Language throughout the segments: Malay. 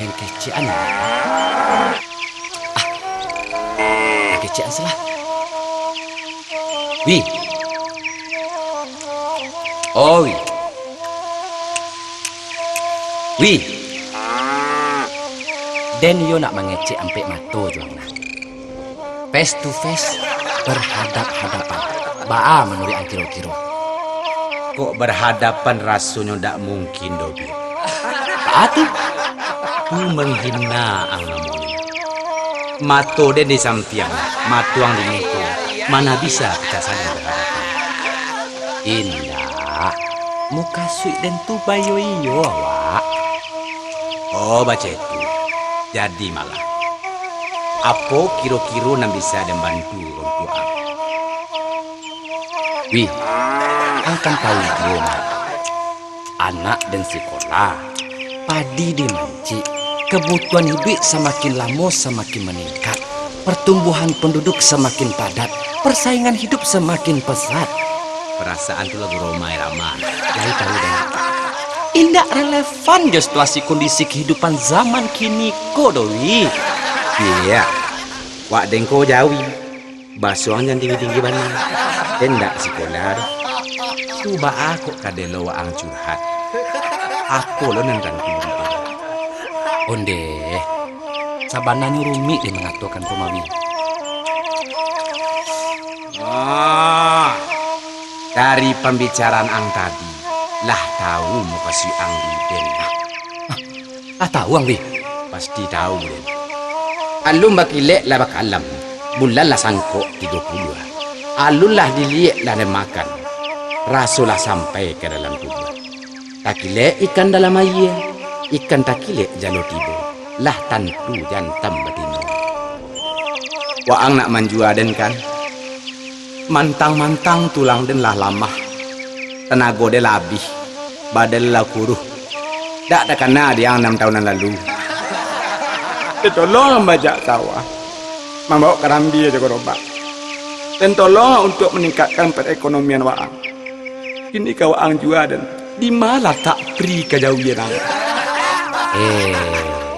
Yang kecian. Yang kecian salah. Wi. Oh, wi. Wi. Dan yo nak mengecek ampek mato juang nah. Face to face, berhadap-hadapan. Baa menurut ang kiro-kiro. Kok berhadapan rasanya tak mungkin, Dobi. Atu, Tu menghina ang namanya. Mato den di sampiang, mato ang di muka. Mana bisa kita saling berhadapan? indah. Muka sweet dan tu bayo iyo awak. Oh, baca itu. Jadi malah. Apa kiro-kiro yang bisa membantu orang tua? Wi, akan tahu dia anak dan sekolah, padi dimanci, kebutuhan hidup semakin lama semakin meningkat, pertumbuhan penduduk semakin padat, persaingan hidup semakin pesat. Perasaan tu lagu Romai Rahman. Jadi tahu dah. Indah relevan je situasi kondisi kehidupan zaman kini ko doi. Iya. Wak dengko jawi. Basuang yang tinggi-tinggi mana. Hendak sekolah. Cuba aku kadelo wa ang curhat. Aku lo nendang tinggi. Onde, sabananya rumit dia mengatakan Komawi. Dari pembicaraan ang tadi, lah tahu muka si ang di Den. Tahu ang Wi? Pasti tahu Den. Alum bakilek lah bakalam. Bulan lah sangkok 30. Alun lah diliek lah makan. Rasulah sampai ke dalam tubuh. Takilek ikan dalam air. Ikan takilek jalo tiba. Lah tentu jantam betina. Waang nak manjua den kan? Mantang-mantang tulang den lah lamah. Tenaga dia labih. Badan lah kuruh. Tak ada kena dia 6 tahunan lalu. Tolong membajak sawah. Membawa kerambi aja gerobak. Dan tolong untuk meningkatkan perekonomian Waang. Kini kau Waang jua dan di malah tak pri kejauhan.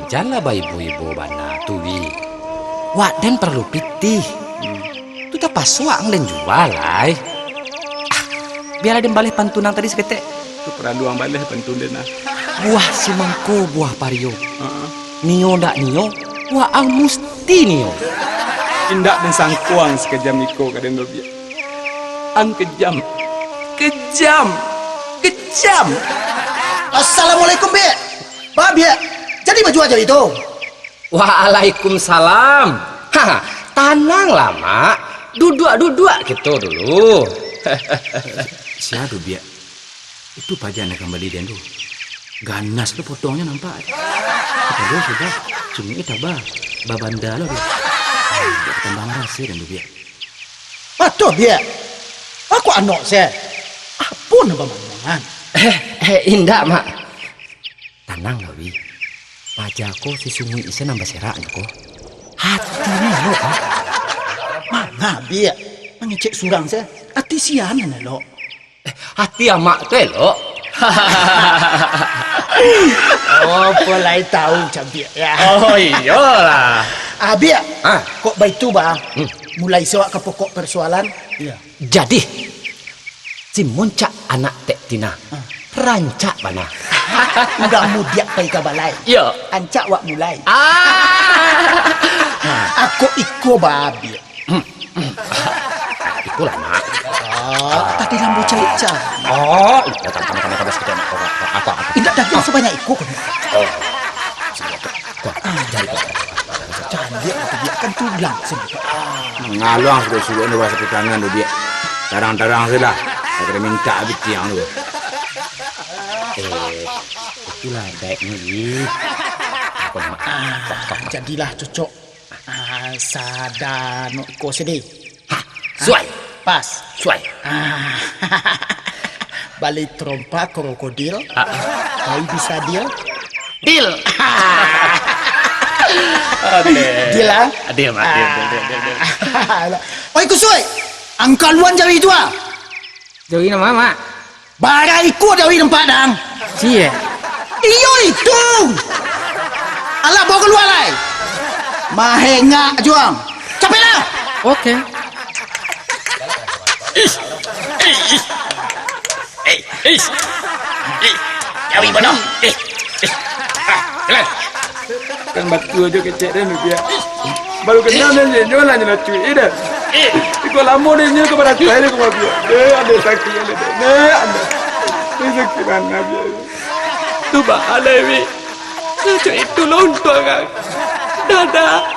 Janganlah ibu-ibu bana tuwi. Wak dan perlu pitih. Tu tak paswak nglen jual lai. Biar ada balik pantunang tadi seketek. Tu perlu ang balik pantun dena. Buah semangko buah pario. Nio dak nio, Waang mesti nio. Tindak dan sangkuang sekejam iko kadang lebih. Ang kejam. Kejam. Kejam. Assalamualaikum, Bek. Pak, Bek. Jadi baju aja itu. Waalaikumsalam. Haha, tenanglah, Mak. Duduk gitu dulu. Siapa biar? Itu pajan akan beli den tu. Ganas tu potongnya nampak. Kita dulu sudah. Cuma kita babanda lah tu. Dia tambah rasa dan tu biar. Patuh, Bek. Aku anak saya. Apa nama mangan? Indah, Mak. Tenang lah, Wi. Pajaku si sungguh isa nambah serak ko. Hatinya lo, Pak. Mana, Bek? Mengecek surang saya. Hati sianan lo. Hati amak tu lo. Oh, pelai tahu macam Bek ya. Oh iyalah. Bek. Kok baik tu, Bang? Mulai sewak ke pokok persoalan. Ya. Jadi, si muncak anak Tek Tina. Rancak mana? Udah mudiak pai ke balai. Ya. Ancak wak mulai. Aku iko babi. Itulah, Mak. Tadi lambu caca. Tambah sedikit, Mak. Apa? Tidak daging sebanyak iko kan. Jadi Canggih itu dia kan tulang sendiri. Ngaluang sudah ni bahasa pertanian tu biar. Tarang-tarang saja. Saya minta bitiang tu. itulah baiknya, Wi. Jadilah cocok. Sadano iko sedih. Suai. Pas. Suai. Balik trompa krokodil. Bayi bisa deal. Deal. Deal ah? Deal, Mak. Deal. Oi kusoi. Angkaluan jari itu ah. Jadi nama, Mak. Barai ku dari tempat dang. Cie. Iyo itu. Alah bawa keluar lai. Mahengak juang. Capeklah. Okey. Jawi bodoh. Jalan. Kan batu aja kecek dan dia. Baru kenal dia nyolah nak cuy dah. Iko lama dia nyolah kepada saya dia kepada dia. Dia ada sakit ada. Dia ada. Dia sakit mana dia. Tu bah alai. Saya itu lontok kan. Dadah.